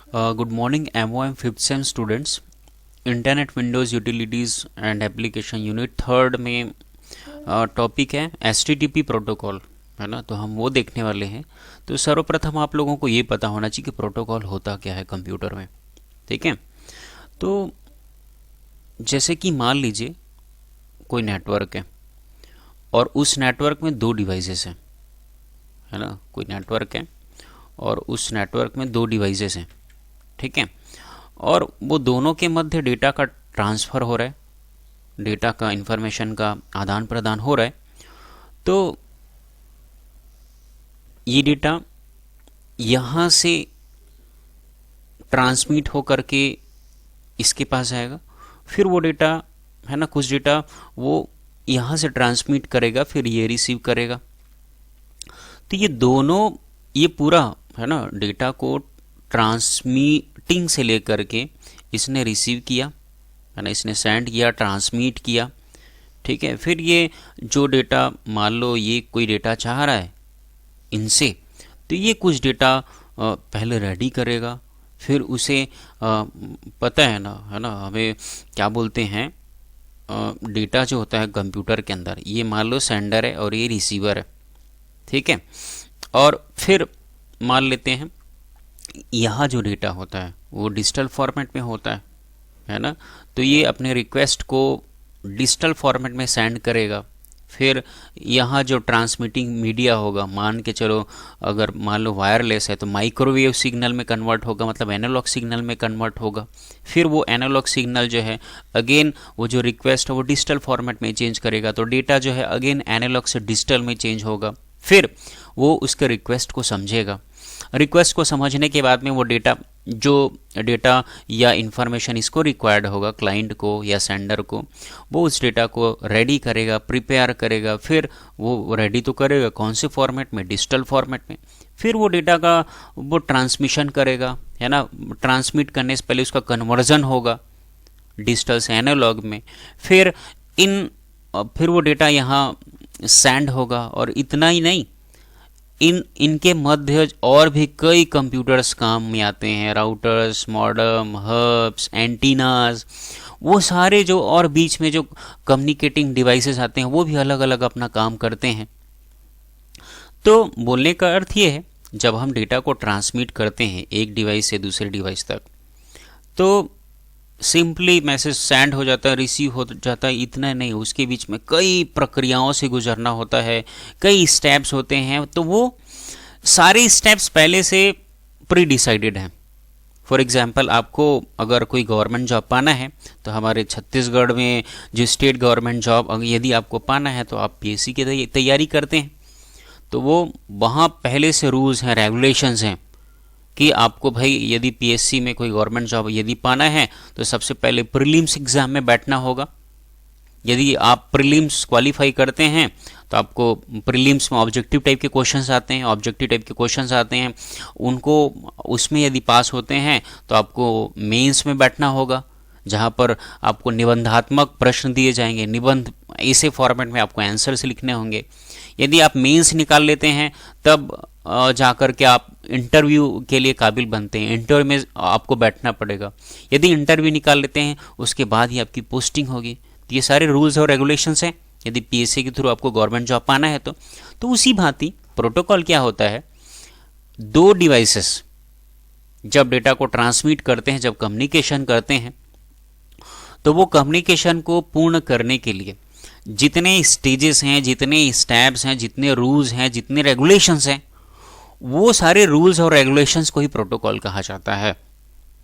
Good morning MOM fifth sem students. Internet Windows utilities and application unit third में topic है HTTP protocol, है ना। तो हम वो देखने वाले हैं। तो सर्वप्रथम आप लोगों को ये पता होना चाहिए कि प्रोटोकॉल होता क्या है कंप्यूटर में, ठीक है। तो जैसे कि मान लीजिए कोई नेटवर्क है और उस नेटवर्क में दो डिवाइसेस हैं, है ना। कोई नेटवर्क है और उस नेटवर्क में दो डिवाइसेस हैं, ठीक है। और वो दोनों के मध्य डेटा का ट्रांसफ़र हो रहा है, डेटा का इंफॉर्मेशन का आदान प्रदान हो रहा है। तो ये डेटा यहाँ से ट्रांसमिट हो करके इसके पास आएगा, फिर वो डेटा, है ना, कुछ डेटा वो यहाँ से ट्रांसमिट करेगा, फिर ये रिसीव करेगा। तो ये दोनों, ये पूरा, है ना, डेटा को ट्रांसमिटिंग से लेकर के इसने रिसीव किया, है ना, इसने सेंड किया, ट्रांसमिट किया, ठीक है। फिर ये जो डेटा, मान लो ये कोई डेटा चाह रहा है इनसे, तो ये कुछ डेटा पहले रेडी करेगा, फिर उसे पता है ना, हमें क्या बोलते हैं, डेटा जो होता है कंप्यूटर के अंदर, ये मान लो सेंडर है और ये रिसीवर है, ठीक है। और फिर मान लेते हैं यहाँ जो डेटा होता है वो डिजिटल फॉर्मेट में होता है ना। तो ये अपने रिक्वेस्ट को डिजिटल फॉर्मेट में सेंड करेगा। फिर यहाँ जो ट्रांसमिटिंग मीडिया होगा, मान के चलो अगर मान लो वायरलेस है तो माइक्रोवेव सिग्नल में कन्वर्ट होगा, मतलब एनालॉग सिग्नल में कन्वर्ट होगा। फिर वो एनालॉग सिग्नल जो है अगेन वो जो रिक्वेस्ट है वो डिजिटल फॉर्मेट में चेंज करेगा, तो डेटा जो है अगेन एनालॉग से डिजिटल में चेंज होगा। फिर वो उसके रिक्वेस्ट को समझेगा, रिक्वेस्ट को समझने के बाद में वो डेटा, जो डेटा या इंफॉर्मेशन इसको रिक्वायर्ड होगा, क्लाइंट को या सेंडर को, वो उस डेटा को रेडी करेगा, प्रिपेयर करेगा। फिर वो रेडी तो करेगा कौन से फॉर्मेट में, डिजिटल फॉर्मेट में। फिर वो डेटा का वो ट्रांसमिशन करेगा, है ना। ट्रांसमिट करने से पहले उसका कन्वर्जन होगा डिजिटल से एनालॉग में। फिर वो डेटा यहाँ सेंड होगा। और इतना ही नहीं, इनके मध्य और भी कई कंप्यूटर्स काम में आते हैं, राउटर्स, मॉडेम, हब्स, एंटीनास, वो सारे जो और बीच में जो कम्युनिकेटिंग डिवाइसेस आते हैं वो भी अलग अलग अपना काम करते हैं। तो बोलने का अर्थ ये है, जब हम डेटा को ट्रांसमिट करते हैं एक डिवाइस से दूसरे डिवाइस तक, तो सिंपली मैसेज सेंड हो जाता है, रिसीव हो जाता है, इतना नहीं, उसके बीच में कई प्रक्रियाओं से गुजरना होता है, कई स्टेप्स होते हैं। तो वो सारे स्टेप्स पहले से प्री डिसाइडेड हैं। फॉर एग्जांपल, आपको अगर कोई गवर्नमेंट जॉब पाना है तो हमारे छत्तीसगढ़ में जो स्टेट गवर्नमेंट जॉब यदि आपको पाना है तो आप PSC की तैयारी करते हैं, तो वो वहाँ पहले से रूल्स हैं, रेगुलेशंस हैं कि आपको भाई यदि PSC में कोई गवर्नमेंट जॉब यदि पाना है तो सबसे पहले प्रीलिम्स एग्ज़ाम में बैठना होगा। यदि आप प्रीलिम्स क्वालिफाई करते हैं तो आपको प्रीलिम्स में ऑब्जेक्टिव टाइप के क्वेश्चंस आते हैं, उनको उसमें यदि पास होते हैं तो आपको मेंस में बैठना होगा, जहाँ पर आपको निबंधात्मक प्रश्न दिए जाएंगे, निबंध ऐसे फॉर्मेट में आपको आंसर्स लिखने होंगे। यदि आप मेंस निकाल लेते हैं तब जाकर के आप इंटरव्यू के लिए काबिल बनते हैं, इंटरव्यू में आपको बैठना पड़ेगा। यदि इंटरव्यू निकाल लेते हैं उसके बाद ही आपकी पोस्टिंग होगी। तो ये सारे रूल्स और रेगुलेशंस हैं यदि PSC के थ्रू आपको गवर्नमेंट जॉब पाना है तो उसी भांति प्रोटोकॉल क्या होता है, दो डिवाइसेस जब डेटा को ट्रांसमिट करते हैं, जब कम्युनिकेशन करते हैं, तो वो कम्युनिकेशन को पूर्ण करने के लिए जितने स्टेजेस हैं, जितने स्टेप्स हैं, जितने रूल्स हैं, जितने रेगुलेशंस हैं, वो सारे रूल्स और रेगुलेशंस को ही प्रोटोकॉल कहा जाता है।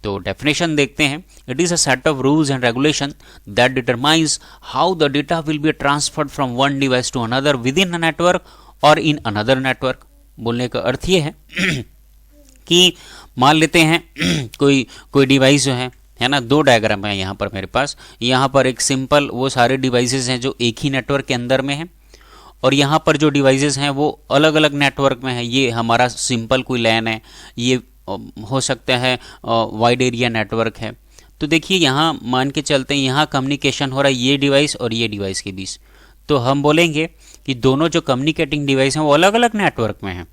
तो डेफिनेशन देखते हैं, it is a set of rules and regulation that determines how the data will be transferred from one device to another within a network और इन अनदर नेटवर्क। बोलने का अर्थ ये है कि मान लेते हैं कोई डिवाइस जो है ना, दो डायग्राम है यहाँ पर मेरे पास। यहाँ पर एक सिंपल वो सारे डिवाइसेस हैं जो एक ही नेटवर्क के अंदर में हैं, और यहाँ पर जो डिवाइसेस हैं वो अलग अलग नेटवर्क में है। ये हमारा सिंपल कोई लैन है, ये हो सकता है वाइड एरिया नेटवर्क है। तो देखिए यहाँ मान के चलते हैं, यहाँ कम्युनिकेशन हो रहा है ये डिवाइस और ये डिवाइस के बीच। तो हम बोलेंगे कि दोनों जो कम्युनिकेटिंग डिवाइस हैं वो अलग अलग नेटवर्क में हैं,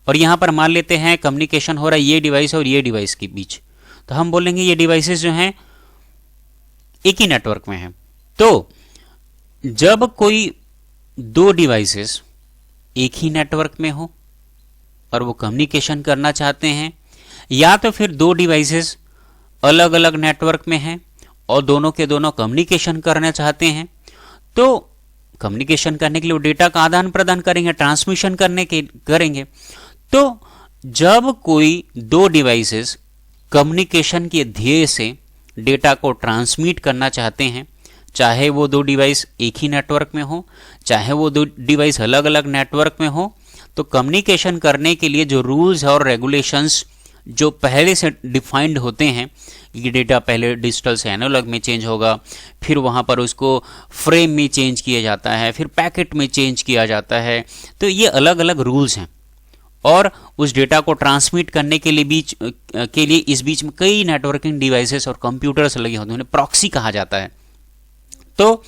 और यहाँ पर मान लेते हैं कम्युनिकेशन हो रहा है ये डिवाइस और ये डिवाइस के बीच, तो हम बोलेंगे ये डिवाइसेस जो हैं एक ही नेटवर्क में हैं। तो जब कोई दो डिवाइसेस एक ही नेटवर्क में हो और वो कम्युनिकेशन करना चाहते हैं, या तो फिर दो डिवाइसेस अलग अलग नेटवर्क में हैं और दोनों के दोनों कम्युनिकेशन करना चाहते हैं, तो कम्युनिकेशन करने के लिए वो डेटा का आदान प्रदान करेंगे, ट्रांसमिशन करेंगे। तो जब कोई दो डिवाइसेस कम्युनिकेशन के ध्येय से डेटा को ट्रांसमिट करना चाहते हैं, चाहे वो दो डिवाइस एक ही नेटवर्क में हो, चाहे वो दो डिवाइस अलग अलग नेटवर्क में हो, तो कम्युनिकेशन करने के लिए जो रूल्स और रेगुलेशंस जो पहले से डिफाइंड होते हैं कि डेटा पहले डिजिटल से एनालॉग में चेंज होगा, फिर वहाँ पर उसको फ्रेम में चेंज किया जाता है, फिर पैकेट में चेंज किया जाता है, तो ये अलग अलग रूल्स हैं। और उस डेटा को ट्रांसमिट करने के लिए इस बीच में कई नेटवर्किंग डिवाइसेस और कंप्यूटर्स लगे होते हैं, उन्हें प्रॉक्सी कहा जाता है। तो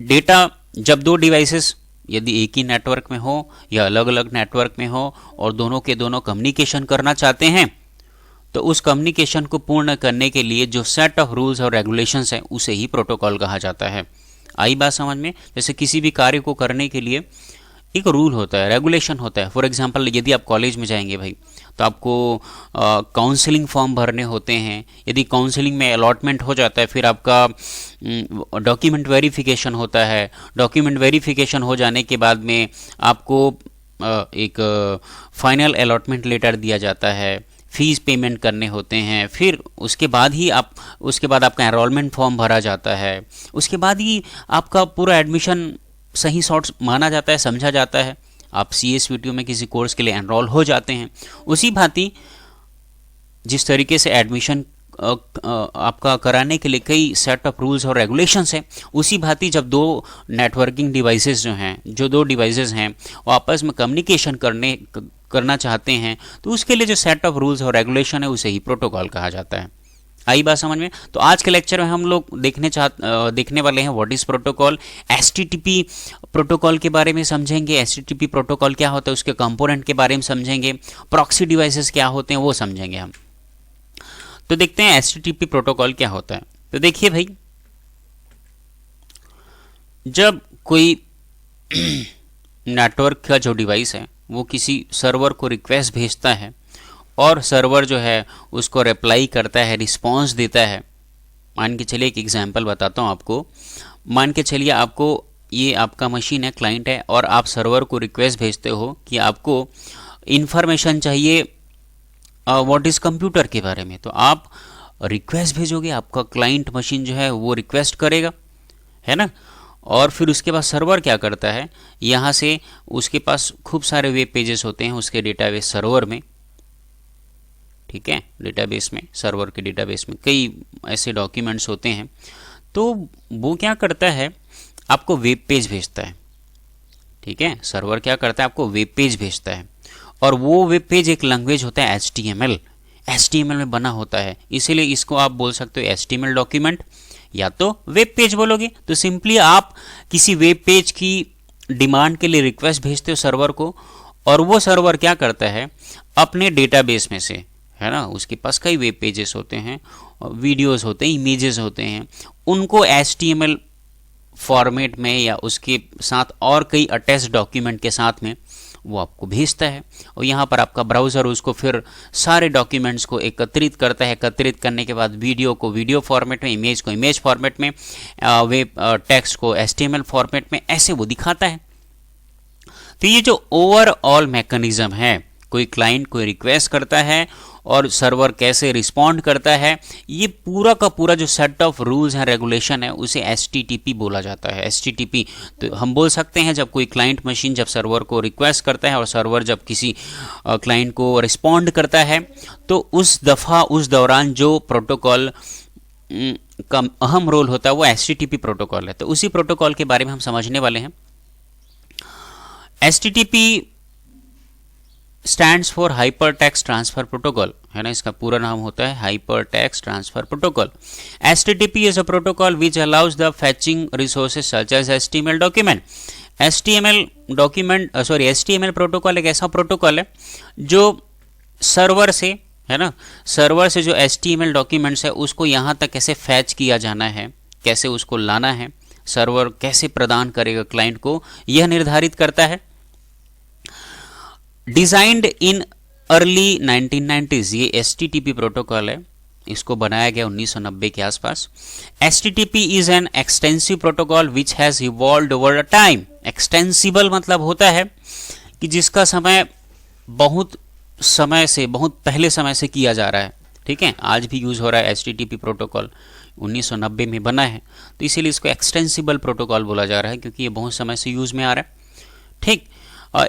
डेटा जब दो डिवाइसेस यदि एक ही नेटवर्क में हो या अलग अलग नेटवर्क में हो और दोनों के दोनों कम्युनिकेशन करना चाहते हैं, तो उस कम्युनिकेशन को पूर्ण करने के लिए जो सेट ऑफ रूल्स और रेगुलेशंस हैं उसे ही प्रोटोकॉल कहा जाता है। आई बात समझ में? जैसे किसी भी कार्य को करने के लिए एक रूल होता है, रेगुलेशन होता है। फॉर एग्जांपल यदि आप कॉलेज में जाएंगे भाई, तो आपको काउंसलिंग फॉर्म भरने होते हैं। यदि काउंसलिंग में अलॉटमेंट हो जाता है, फिर आपका डॉक्यूमेंट वेरिफिकेशन होता है। डॉक्यूमेंट वेरिफिकेशन हो जाने के बाद में आपको एक फाइनल अलॉटमेंट लेटर दिया जाता है, फीस पेमेंट करने होते हैं, फिर उसके बाद आपका एनरोलमेंट फॉर्म भरा जाता है, उसके बाद ही आपका पूरा एडमिशन सही सॉर्ट माना जाता है, समझा जाता है, आप CSVTO में किसी कोर्स के लिए एनरोल हो जाते हैं। उसी भांति जिस तरीके से एडमिशन आपका कराने के लिए कई सेट ऑफ रूल्स और रेगुलेशंस हैं, उसी भांति जब दो नेटवर्किंग डिवाइसेस जो दो डिवाइसेस हैं वो आपस में कम्युनिकेशन करना चाहते हैं, तो उसके लिए जो सेट ऑफ रूल्स और रेगुलेशन है उसे ही प्रोटोकॉल कहा जाता है। आई बात समझ में? तो आज के लेक्चर में हम लोग देखने वाले हैं what is protocol. HTTP protocol के बारे में समझेंगे, HTTP प्रोटोकॉल क्या होता है उसके कंपोनेंट के बारे में समझेंगे, प्रॉक्सी डिवाइसेस क्या होते हैं वो समझेंगे हम। तो देखते हैं HTTP प्रोटोकॉल क्या होता है। तो देखिए भाई, जब कोई नेटवर्क का जो डिवाइस है वो किसी सर्वर को रिक्वेस्ट भेजता है और सर्वर जो है उसको रिप्लाई करता है, रिस्पॉन्स देता है। मान के चलिए एक एग्जांपल बताता हूँ आपको। मान के चलिए ये आपका मशीन है, क्लाइंट है, और आप सर्वर को रिक्वेस्ट भेजते हो कि आपको इन्फॉर्मेशन चाहिए व्हाट इज़ कंप्यूटर के बारे में। तो आप रिक्वेस्ट भेजोगे, आपका क्लाइंट मशीन जो है वो रिक्वेस्ट करेगा, है ना। और फिर उसके बाद सर्वर क्या करता है, यहाँ से उसके पास खूब सारे वेब पेजेस होते हैं उसके डेटाबेस सर्वर में, ठीक है। डेटाबेस में, सर्वर के डेटाबेस में कई ऐसे डॉक्यूमेंट्स होते हैं। तो वो क्या करता है, आपको वेब पेज भेजता है, ठीक है। सर्वर क्या करता है, आपको वेब पेज भेजता है, और वो वेब पेज एक लैंग्वेज होता है HTML में बना होता है, इसीलिए इसको आप बोल सकते हो HTML डॉक्यूमेंट या तो वेब पेज बोलोगे। तो सिंपली आप किसी वेब पेज की डिमांड के लिए रिक्वेस्ट भेजते हो सर्वर को, और वो सर्वर क्या करता है, अपने डेटाबेस में से, है ना, उसके पास कई वेब पेजेस होते हैं, वीडियोस होते हैं, इमेजेस होते हैं, उनको HTML फॉर्मेट में या उसके साथ और कई अटैच डॉक्यूमेंट के साथ में वो आपको भेजता है। और यहाँ पर आपका ब्राउज़र उसको फिर सारे डॉक्यूमेंट्स को एकत्रित करता है। एकत्रित करने के बाद वीडियो को वीडियो फॉर्मेट में, इमेज को इमेज फॉर्मेट में, वेब टेक्स्ट को HTML फॉर्मेट में, ऐसे वो दिखाता है। तो ये जो ओवरऑल मैकेनिज्म है, कोई क्लाइंट कोई रिक्वेस्ट करता है और सर्वर कैसे रिस्पॉन्ड करता है, ये पूरा का पूरा जो सेट ऑफ रूल्स हैं, रेगुलेशन है, उसे HTTP बोला जाता है। HTTP तो हम बोल सकते हैं जब कोई क्लाइंट मशीन जब सर्वर को रिक्वेस्ट करता है और सर्वर जब किसी क्लाइंट को रिस्पॉन्ड करता है, तो उस दौरान जो प्रोटोकॉल का अहम रोल होता है वो HTTP प्रोटोकॉल है। तो उसी प्रोटोकॉल के बारे में हम समझने वाले हैं। HTTP stands for hypertext transfer protocol, है ना, इसका पूरा नाम होता है hypertext transfer protocol. HTTP is a protocol which allows the fetching resources such as HTML document HTML document sorry HTML protocol एक ऐसा प्रोटोकॉल है जो सर्वर से, है ना, सर्वर से जो HTML डॉक्यूमेंट्स है उसको यहाँ तक कैसे फैच किया जाना है, कैसे उसको लाना है, सर्वर कैसे प्रदान करेगा क्लाइंट को, यह निर्धारित करता है। डिजाइंड इन अर्ली 1990s, ये HTTP प्रोटोकॉल है, इसको बनाया गया 1990 के आसपास। HTTP is an extensive protocol which has evolved over a time. Extensible मतलब होता है कि जिसका समय बहुत समय से, बहुत पहले समय से किया जा रहा है, ठीक है, आज भी यूज हो रहा है। HTTP प्रोटोकॉल 1990 में बना है, तो इसीलिए इसको एक्सटेंसिबल प्रोटोकॉल बोला जा रहा है, क्योंकि ये बहुत समय से यूज में आ रहा है, ठीक।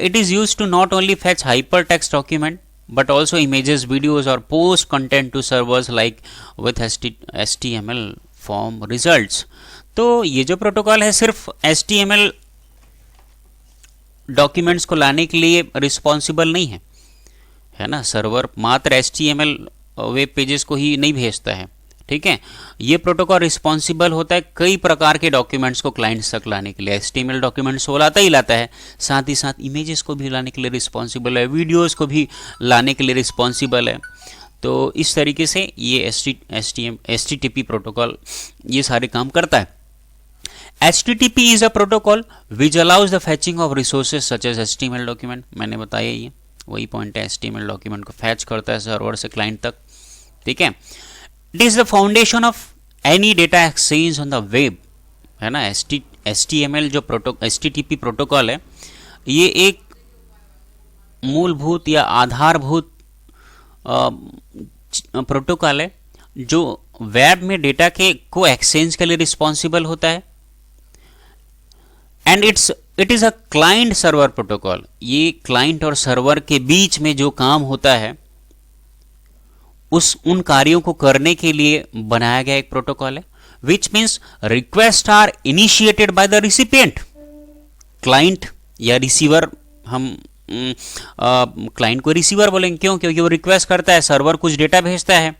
It is use to not only fetch hyper text document but also images, videos or post content to servers like with HTML form results। तो ये जो प्रोटोकॉल है सिर्फ HTML डॉक्यूमेंट्स को लाने के लिए रिस्पॉन्सिबल नहीं है, है ना, सर्वर मात्र HTML वेब पेजेस को ही नहीं भेजता है, ठीक है। ये प्रोटोकॉल रिस्पॉन्सिबल होता है कई प्रकार के डॉक्यूमेंट्स को क्लाइंट्स तक लाने के लिए। HTML डॉक्यूमेंट्स वो लाता ही लाता है, साथ ही साथ इमेजेस को भी लाने के लिए रिस्पॉन्सिबल है, वीडियोस को भी लाने के लिए रिस्पॉन्सिबल है। तो इस तरीके से ये HTTP प्रोटोकॉल ये सारे काम करता है। HTTP is a protocol which allows the fetching of resources such as HTML document. मैंने बताया ये वही पॉइंट है, HTML डॉक्यूमेंट को फैच करता है सर्वर से क्लाइंट तक, ठीक है। It is the foundation of any data exchange on the web, है ना। HTML जो HTTP प्रोटोकॉल है ये एक मूलभूत या आधारभूत प्रोटोकॉल है जो वेब में डेटा के को एक्सचेंज के लिए रिस्पॉन्सिबल होता है। And it is a client server protocol. ये क्लाइंट और सर्वर के बीच में जो काम होता है उन कार्यों को करने के लिए बनाया गया एक प्रोटोकॉल है। Which means request are initiated by the recipient. Client या रिसीवर, हम क्लाइंट को रिसीवर बोलेंगे, क्यों? क्योंकि वो रिक्वेस्ट करता है, सर्वर कुछ डेटा भेजता है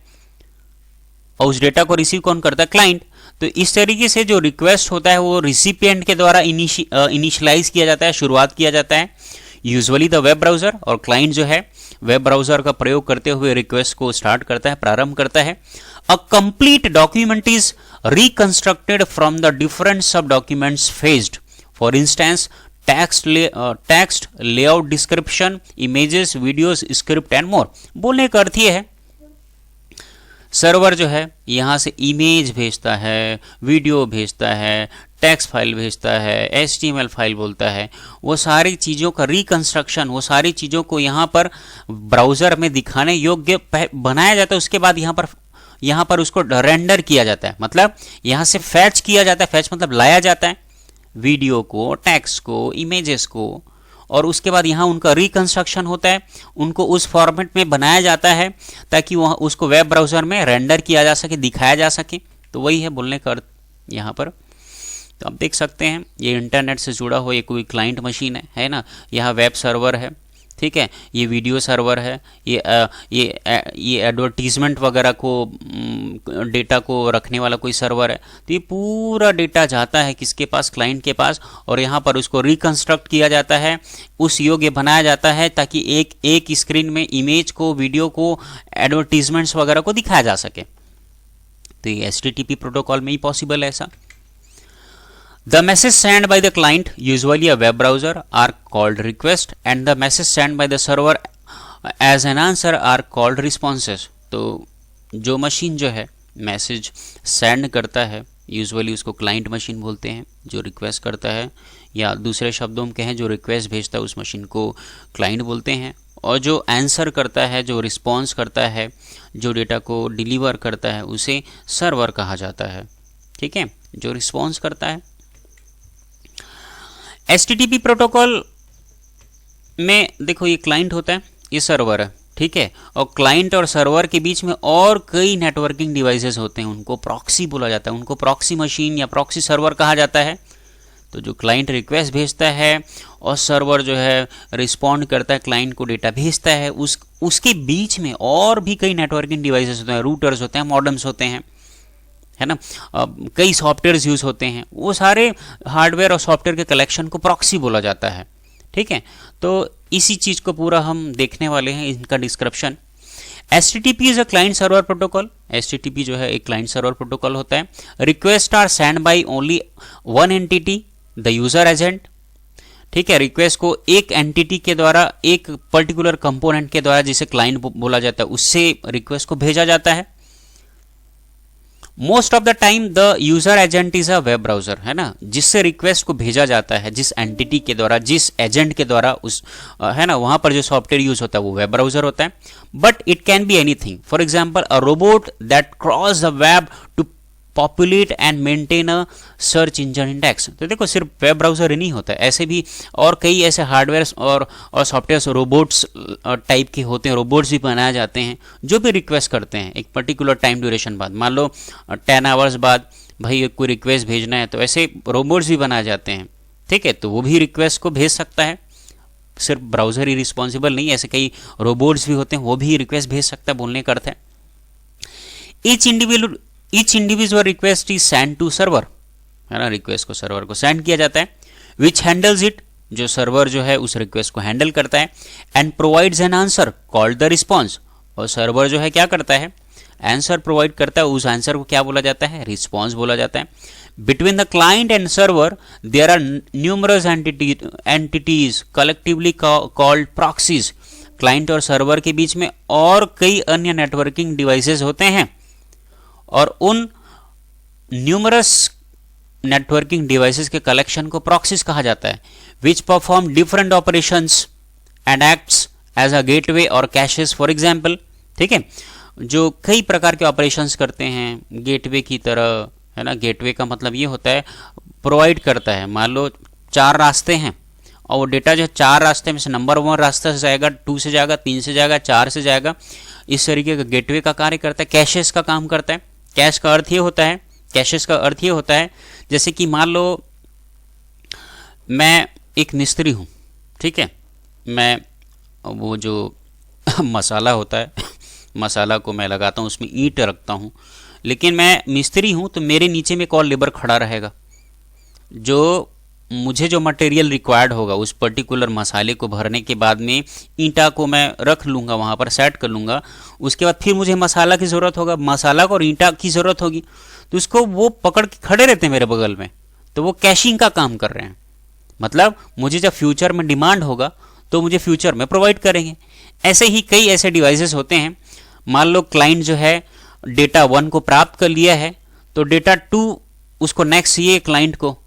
और उस डेटा को रिसीव कौन करता है? क्लाइंट। तो इस तरीके से जो रिक्वेस्ट होता है वो रिसिपिएंट के द्वारा इनिशियलाइज किया जाता है, शुरुआत किया जाता है। यूजुअली द वेब ब्राउजर, और क्लाइंट जो है वेब ब्राउजर का प्रयोग करते हुए रिक्वेस्ट को स्टार्ट करता है, प्रारंभ करता है। A complete document is reconstructed from the different sub documents phased. For instance text, layout, description, images, videos, script and more. बोलने का अर्थ ये है सर्वर जो है यहां से इमेज भेजता है, वीडियो भेजता है, टेक्स्ट फाइल भेजता है, HTML फाइल बोलता है, वो सारी चीज़ों का रिकंस्ट्रक्शन, वो सारी चीज़ों को यहाँ पर ब्राउज़र में दिखाने योग्य बनाया जाता है। उसके बाद यहाँ पर उसको रेंडर किया जाता है, मतलब यहाँ से फैच किया जाता है। फैच मतलब लाया जाता है वीडियो को, टेक्स्ट को, इमेजेस को, और उसके बाद यहाँ उनका रिकंस्ट्रक्शन होता है, उनको उस फॉर्मेट में बनाया जाता है ताकि वह उसको वेब ब्राउज़र में रेंडर किया जा सके, दिखाया जा सके। तो वही है बोलने का अर्थ यहाँ पर। तो आप देख सकते हैं ये इंटरनेट से जुड़ा हुआ ये कोई क्लाइंट मशीन है ना। यहाँ वेब सर्वर है, ठीक है, ये वीडियो सर्वर है, ये एडवर्टीजमेंट वगैरह को डेटा को रखने वाला कोई सर्वर है। तो ये पूरा डेटा जाता है किसके पास? क्लाइंट के पास, और यहाँ पर उसको रिकंस्ट्रक्ट किया जाता है, उस योग्य बनाया जाता है ताकि एक स्क्रीन में इमेज को, वीडियो को, एडवर्टीजमेंट्स वगैरह को दिखाया जा सके। तो ये HTTP प्रोटोकॉल में ही पॉसिबल है ऐसा। The message sent by the client, usually a web browser, are called request, and the message sent by the server as an answer are called responses। तो जो मशीन जो है मैसेज सेंड करता है, usually उसको client machine बोलते हैं। जो रिक्वेस्ट करता है, या दूसरे शब्दों में कहें जो रिक्वेस्ट भेजता है, उस मशीन को क्लाइंट बोलते हैं। और जो आंसर करता है, जो रिस्पॉन्स करता है, जो डेटा को डिलीवर करता है, उसे सर्वर कहा जाता है, ठीक है, जो रिस्पॉन्स करता है। HTTP प्रोटोकॉल में देखो ये क्लाइंट होता है, ये सर्वर है, ठीक है, और क्लाइंट और सर्वर के बीच में और कई नेटवर्किंग डिवाइसेस होते हैं, उनको प्रॉक्सी बोला जाता है, उनको प्रॉक्सी मशीन या प्रॉक्सी सर्वर कहा जाता है। तो जो क्लाइंट रिक्वेस्ट भेजता है और सर्वर जो है रिस्पॉन्ड करता है, क्लाइंट को डेटा भेजता है, उसके बीच में और भी कई नेटवर्किंग डिवाइसेस होते हैं, रूटर्स होते हैं, मॉडेम्स होते हैं, है ना, कई सॉफ्टवेयर यूज होते हैं, वो सारे हार्डवेयर और सॉफ्टवेयर के कलेक्शन को प्रॉक्सी बोला जाता है। ठीक है, तो इसी चीज को पूरा हम देखने वाले हैं, इनका description. HTTP is a client server protocol. HTTP जो है एक क्लाइंट सर्वर प्रोटोकॉल होता है। Request are send by only one entity, the user agent. ठीक है, रिक्वेस्ट को एक एंटिटी के द्वारा, एक पर्टिकुलर कंपोनेंट के द्वारा, जिसे क्लाइंट बोला जाता है, उससे रिक्वेस्ट को भेजा जाता है। Most of the time the user agent is a web browser, है ना, जिससे रिक्वेस्ट को भेजा जाता है, जिस एंटिटी के द्वारा, जिस एजेंट के द्वारा, उस है ना, वहां पर जो सॉफ्टवेयर यूज होता है वो वेब ब्राउजर होता है। But it can be anything, for example a robot that cross the web two populate and maintain a search engine index. तो देखो, सिर्फ वेब ब्राउजर ही नहीं होता है, ऐसे भी और कई ऐसे हार्डवेयर और सॉफ्टवेयर रोबोट्स टाइप के होते हैं, रोबोट्स भी बनाए जाते हैं जो भी रिक्वेस्ट करते हैं एक पर्टिकुलर टाइम ड्यूरेशन बाद, मान लो 10 आवर्स बाद भाई कोई रिक्वेस्ट भेजना है, तो ऐसे रोबोट्स भी बनाए जाते हैं। ठीक है, तो वो भी रिक्वेस्ट को भेज सकता है, सिर्फ ब्राउजर ही रिस्पॉन्सिबल नहीं, ऐसे कई रोबोट्स भी होते हैं, वो भी रिक्वेस्ट भेज सकता है, बोलने का अर्थ है। Each individual request is send to server, है ना, रिक्वेस्ट को सर्वर को सेंड किया जाता है। विच हैंडल्स इट, जो सर्वर जो है उस रिक्वेस्ट को हैंडल करता है। And provides an answer called the response, और सर्वर जो है क्या करता है, आंसर प्रोवाइड करता है, उस आंसर को क्या बोला जाता है, रिस्पॉन्स बोला जाता है। Between the client and server there are numerous entities collectively called proxies. Client और सर्वर के बीच में और कई अन्य नेटवर्किंग डिवाइसेस होते हैं, और उन न्यूमरस नेटवर्किंग डिवाइसेस के कलेक्शन को प्रॉक्सीज कहा जाता है। Which perform different operations and acts as a gateway or caches for example. ठीक है, जो कई प्रकार के ऑपरेशंस करते हैं गेटवे की तरह, है ना। गेटवे का मतलब ये होता है प्रोवाइड करता है, मान लो 4 रास्ते हैं और वो डेटा जो 4 रास्ते में से नंबर 1 रास्ते से जाएगा, 2 से जाएगा, 3 से जाएगा, 4 से जाएगा, इस तरीके का गेटवे का कार्य करता है। कैशेस का काम करता है। कैश का अर्थ ये होता है, कैशेस का अर्थ ये होता है, जैसे कि मान लो मैं एक मिस्त्री हूँ, ठीक है, मैं वो जो मसाला होता है मसाला को मैं लगाता हूँ, उसमें ईंट रखता हूँ, लेकिन मैं मिस्त्री हूँ तो मेरे नीचे में एक और लेबर खड़ा रहेगा, जो मुझे जो मटेरियल रिक्वायर्ड होगा उस पर्टिकुलर मसाले को भरने के बाद में ईंटा को मैं रख लूँगा, वहाँ पर सेट कर लूँगा। उसके बाद फिर मुझे मसाला की ज़रूरत होगा, मसाला को और ईंटा की ज़रूरत होगी, तो उसको वो पकड़ के खड़े रहते हैं मेरे बगल में, तो वो कैशिंग का काम कर रहे हैं। मतलब मुझे जब फ्यूचर में डिमांड होगा तो मुझे फ्यूचर में प्रोवाइड करेंगे। ऐसे ही कई ऐसे डिवाइसेस होते हैं। मान लो क्लाइंट जो है डेटा 1 को प्राप्त कर लिया है, तो डेटा 2 उसको नेक्स्ट ये क्लाइंट को,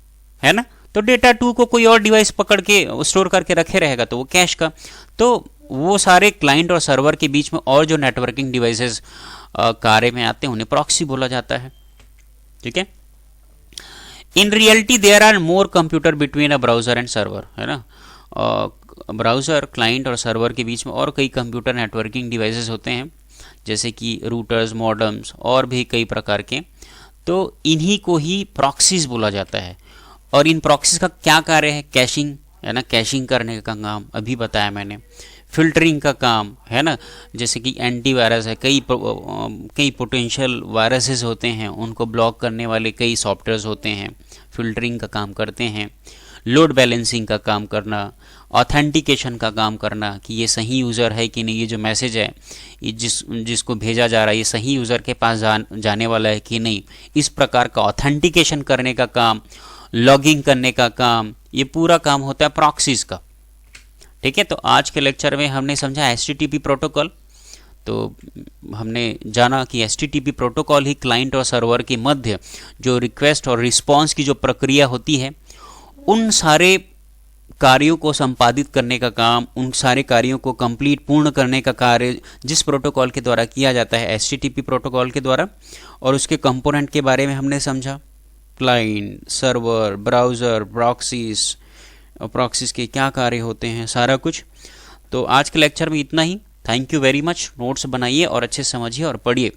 है ना, तो डेटा 2 को कोई और डिवाइस पकड़ के स्टोर करके रखे रहेगा, तो वो कैश का। तो वो सारे क्लाइंट और सर्वर के बीच में और जो नेटवर्किंग डिवाइसेस कार्य में आते हैं उन्हें प्रॉक्सी बोला जाता है। ठीक है, in reality there are more computer between a browser and server, है ना। ब्राउजर, क्लाइंट और सर्वर के बीच में और कई कंप्यूटर नेटवर्किंग डिवाइसेस होते हैं, जैसे कि रूटर्स, मॉडेम्स और भी कई प्रकार के। तो इन्हीं को ही प्रॉक्सीज बोला जाता है। और इन प्रॉक्सीज का क्या कार्य है, कैशिंग, है ना, कैशिंग करने का काम अभी बताया मैंने, फिल्टरिंग का काम, है ना, जैसे कि एंटीवायरस है, कई पोटेंशियल वायरसेस होते हैं, उनको ब्लॉक करने वाले कई सॉफ्टवेयर्स होते हैं, फिल्टरिंग का काम करते हैं। लोड बैलेंसिंग का काम करना, ऑथेंटिकेशन का काम करना कि ये सही यूज़र है कि नहीं, ये जो मैसेज है ये जिसको भेजा जा रहा है ये सही यूज़र के पास जाने वाला है कि नहीं, इस प्रकार का ऑथेंटिकेशन करने का काम, लॉगिंग करने का काम, ये पूरा काम होता है प्रॉक्सीज का। ठीक है, तो आज के लेक्चर में हमने समझा HTTP प्रोटोकॉल। तो हमने जाना कि HTTP प्रोटोकॉल ही क्लाइंट और सर्वर के मध्य जो रिक्वेस्ट और रिस्पॉन्स की जो प्रक्रिया होती है, उन सारे कार्यों को संपादित करने का काम, उन सारे कार्यों को कंप्लीट पूर्ण करने का कार्य जिस प्रोटोकॉल के द्वारा किया जाता है, HTTP प्रोटोकॉल के द्वारा। और उसके कंपोनेंट के बारे में हमने समझा, क्लाइंट, सर्वर, ब्राउज़र, प्रॉक्सीज के क्या कार्य होते हैं, सारा कुछ। तो आज के लेक्चर में इतना ही। Thank you very much. Notes बनाइए और अच्छे से समझिए और पढ़िए।